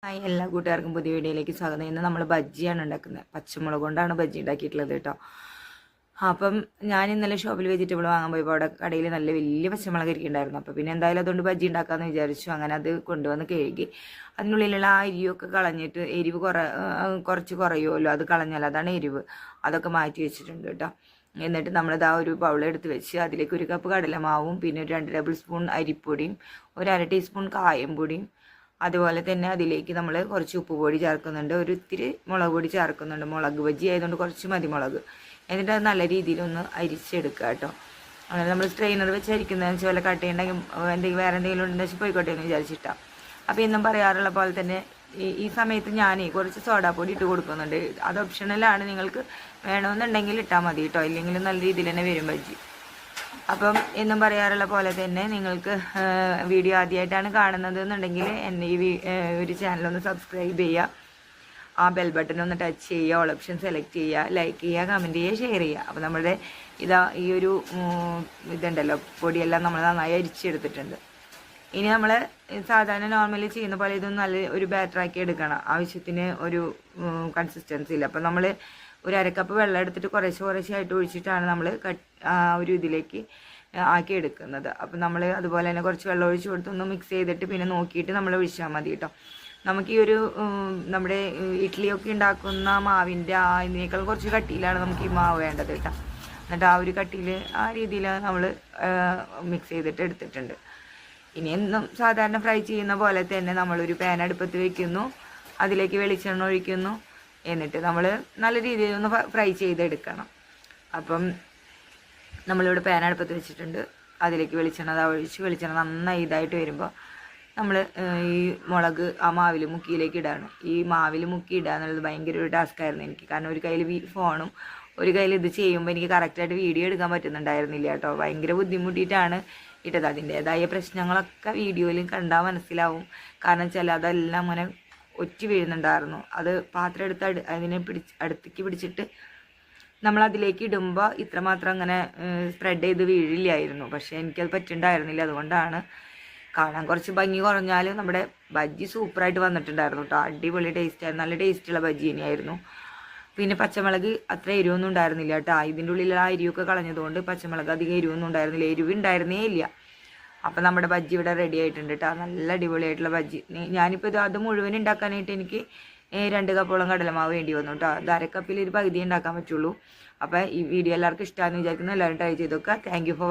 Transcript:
Hi എല്ലാ കൂട്ടുകാർക്കും പുതിയ വീഡിയോയിലേക്ക് സ്വാഗതം. ഇന്ന് നമ്മൾ ബജ്ജിയാണ് ഉണ്ടാക്കുന്നത്. പച്ചമുളക് കൊണ്ടാണ് ബജ്ജി ഉണ്ടാക്കിയിട്ടുള്ളത് കേട്ടോ. അപ്പം ഞാൻ ഇന്നലെ ഷോപ്പിൽ വെജിറ്റബിൾ വാങ്ങാൻ പോയപ്പോൾ അവിടെ കടയിൽ നല്ല വലിയ പച്ചമുളക് ഇരിക്കുന്നുണ്ടായിരുന്നു. അപ്പോൾ പിന്നെ എന്തായാലും അതുകൊണ്ട് ബജ്ജി ഉണ്ടാക്കാമെന്ന് വിചാരിച്ചു. അങ്ങനെ അത് കൊണ്ടുവന്ന് കഴുകി അതിനുള്ളിലുള്ള ആ എരിവൊക്കെ കളഞ്ഞിട്ട് എരിവ് കുറച്ച് കുറയുമല്ലോ, അത് കളഞ്ഞാൽ അതാണ് എരിവ്. അതൊക്കെ മാറ്റി വെച്ചിട്ടുണ്ട് കേട്ടോ. എന്നിട്ട് നമ്മളിത് ആ ഒരു ബൗളെടുത്ത് വെച്ച് അതിലേക്ക് 1 കപ്പ് കടലമാവും, പിന്നെ ഒരു 2 ടേബിൾ സ്പൂൺ അരിപ്പൊടിയും, ഒരു 1/2 ടീസ്പൂൺ കായം പൊടിയും, അതുപോലെ തന്നെ അതിലേക്ക് നമ്മൾ കുറച്ച് ഉപ്പ് പൊടി ചേർക്കുന്നുണ്ട്, ഒരു ഇത്തിരി മുളക് പൊടി ചേർക്കുന്നുണ്ട്. മുളക് ബജ്ജി ആയതുകൊണ്ട് കുറച്ച് മതി മുളക്. എന്നിട്ട് അത് നല്ല രീതിയിലൊന്ന് അരിച്ചെടുക്കുക കേട്ടോ. അങ്ങനെ നമ്മൾ സ്ട്രെയിനർ വെച്ച് അരിക്കുന്നതെന്ന് വെച്ചാൽ വല്ല കട്ടയുണ്ടെങ്കിൽ എന്തെങ്കിലും വേറെ എന്തെങ്കിലും ഉണ്ടെന്ന് പോയിക്കോട്ടെ എന്ന് വിചാരിച്ചിട്ടാണ്. അപ്പോൾ ഇന്നും പറയാറുള്ള പോലെ തന്നെ ഈ സമയത്ത് ഞാൻ കുറച്ച് സോഡാപ്പൊടി ഇട്ട് കൊടുക്കുന്നുണ്ട്. അത് ഓപ്ഷണലാണ്, നിങ്ങൾക്ക് വേണമെന്നുണ്ടെങ്കിൽ ഇട്ടാൽ മതി കേട്ടോ, ഇല്ലെങ്കിൽ നല്ല രീതിയിൽ തന്നെ വരും ബജ്ജി. അപ്പം എന്നും പറയാറുള്ള പോലെ തന്നെ നിങ്ങൾക്ക് വീഡിയോ ആദ്യമായിട്ടാണ് കാണുന്നത് എന്നുണ്ടെങ്കിൽ എന്നെ ഈ ഒരു ചാനലൊന്ന് സബ്സ്ക്രൈബ് ചെയ്യുക, ആ ബെൽ ബട്ടൺ ഒന്ന് ടച്ച് ചെയ്യുക, ഓൾ ഓപ്ഷൻ സെലക്ട് ചെയ്യുക, ലൈക്ക് ചെയ്യുക, കമൻറ്റ് ചെയ്യുക, ഷെയർ ചെയ്യുക. അപ്പോൾ നമ്മുടെ ഈ ഒരു ഇതുണ്ടല്ലോ, പൊടിയെല്ലാം നമ്മൾ നന്നായി അരിച്ചെടുത്തിട്ടുണ്ട്. ഇനി നമ്മൾ സാധാരണ നോർമലി ചെയ്യുന്ന പോലെ ഇതൊന്നും നല്ല ഒരു ബാറ്ററാക്കി എടുക്കണം. ആവശ്യത്തിന് ഒരു കൺസിസ്റ്റൻസി ഇല്ല. അപ്പോൾ നമ്മൾ ഒരു 1/2 കപ്പ് വെള്ളം എടുത്തിട്ട് കുറേശ്ശായിട്ട് ഒഴിച്ചിട്ടാണ് നമ്മൾ ഒരു ഇതിലേക്ക് ആക്കി എടുക്കുന്നത്. അപ്പം നമ്മൾ അതുപോലെ തന്നെ കുറച്ച് വെള്ളം ഒഴിച്ച് കൊടുത്തൊന്ന് മിക്സ് ചെയ്തിട്ട് പിന്നെ നോക്കിയിട്ട് നമ്മൾ ഒഴിച്ചാൽ മതി കേട്ടോ. നമുക്ക് ഈ ഒരു നമ്മുടെ ഇഡ്ഡലിയൊക്കെ ഉണ്ടാക്കുന്ന മാവിൻ്റെ ഇതിനേക്കാൾ കുറച്ച് കട്ടിയിലാണ് നമുക്ക് ഈ മാവ് വേണ്ടത് കേട്ടോ. എന്നിട്ട് ആ ഒരു കട്ടിയിൽ ആ രീതിയിൽ നമ്മൾ മിക്സ് ചെയ്തിട്ട് എടുത്തിട്ടുണ്ട്. ഇനി എന്നും സാധാരണ ഫ്രൈ ചെയ്യുന്ന പോലെ തന്നെ നമ്മളൊരു പാൻ അടുപ്പത്ത് വയ്ക്കുന്നു, അതിലേക്ക് വെളിച്ചെണ്ണ ഒഴിക്കുന്നു, എന്നിട്ട് നമ്മൾ നല്ല രീതിയിലൊന്ന് ഫ്രൈ ചെയ്തെടുക്കണം. അപ്പം നമ്മളിവിടെ പാൻ അടുപ്പത്ത് വെച്ചിട്ടുണ്ട്, അതിലേക്ക് വെളിച്ചെണ്ണ ഒഴിച്ച് വെളിച്ചെണ്ണ നന്നായി ഇതായിട്ട് വരുമ്പോൾ നമ്മൾ ഈ മുളക് ആ മാവിൽ മുക്കിയിലേക്ക് ഇടാണ്. ഈ മാവിൽ മുക്കി ഇടുക എന്നുള്ളത് ഭയങ്കര ഒരു ടാസ്ക്കായിരുന്നു എനിക്ക്. കാരണം ഒരു കയ്യിൽ ഫോണും ഒരു കയ്യിൽ ഇത് ചെയ്യുമ്പോൾ എനിക്ക് കറക്റ്റായിട്ട് വീഡിയോ എടുക്കാൻ പറ്റുന്നുണ്ടായിരുന്നില്ല കേട്ടോ. ഭയങ്കര ബുദ്ധിമുട്ടിയിട്ടാണ് ഇട്ടത്. അതിൻ്റേതായ പ്രശ്നങ്ങളൊക്കെ വീഡിയോയിൽ കണ്ടാൽ മനസ്സിലാവും. കാരണം വെച്ചാൽ അതെല്ലാം അങ്ങനെ ഒറ്റി വീഴുന്നുണ്ടായിരുന്നു. അത് പാത്രം എടുത്ത് അതിനെ അടുത്തേക്ക് പിടിച്ചിട്ട് നമ്മളതിലേക്ക് ഇടുമ്പോൾ ഇത്രമാത്രം അങ്ങനെ സ്പ്രെഡ് ചെയ്ത് വീഴില്ലായിരുന്നു. പക്ഷേ എനിക്കത് പറ്റുന്നുണ്ടായിരുന്നില്ല. അതുകൊണ്ടാണ് കാണാൻ കുറച്ച് ഭംഗി കുറഞ്ഞാലും നമ്മുടെ ബജ്ജി സൂപ്പറായിട്ട് വന്നിട്ടുണ്ടായിരുന്നു കേട്ടോ. അടിപൊളി ടേസ്റ്റായിരുന്നു, നല്ല ടേസ്റ്റുള്ള ബജ്ജി തന്നെയായിരുന്നു. പിന്നെ പച്ചമുളക് അത്ര എരിവൊന്നും ഉണ്ടായിരുന്നില്ല കേട്ടോ. ഇതിൻ്റെ ഉള്ളിൽ ആ എരിവൊക്കെ കളഞ്ഞതുകൊണ്ട് പച്ചമുളക് അധികം എരിവൊന്നും ഉണ്ടായിരുന്നില്ല, എരിവ് ഉണ്ടായിരുന്നേ ഇല്ല. അപ്പം നമ്മുടെ ബജ്ജി ഇവിടെ റെഡി ആയിട്ടുണ്ട് കേട്ടോ. നല്ല അടിപൊളിയായിട്ടുള്ള ബജ്ജി. ഞാനിപ്പോൾ അത് മുഴുവൻ ഉണ്ടാക്കാനായിട്ട് എനിക്ക് 2 കപ്പോളം കടലമാവ് വേണ്ടി വന്നു കേട്ടോ. അത് 1/2 കപ്പിൽ ഒരു പകുതി ഉണ്ടാക്കാൻ പറ്റുള്ളൂ. അപ്പോൾ ഈ വീഡിയോ എല്ലാവർക്കും ഇഷ്ടമാണെന്ന് വിചാരിക്കുന്നു. എല്ലാവരും ട്രൈ ചെയ്ത് നോക്കുക. Thank you for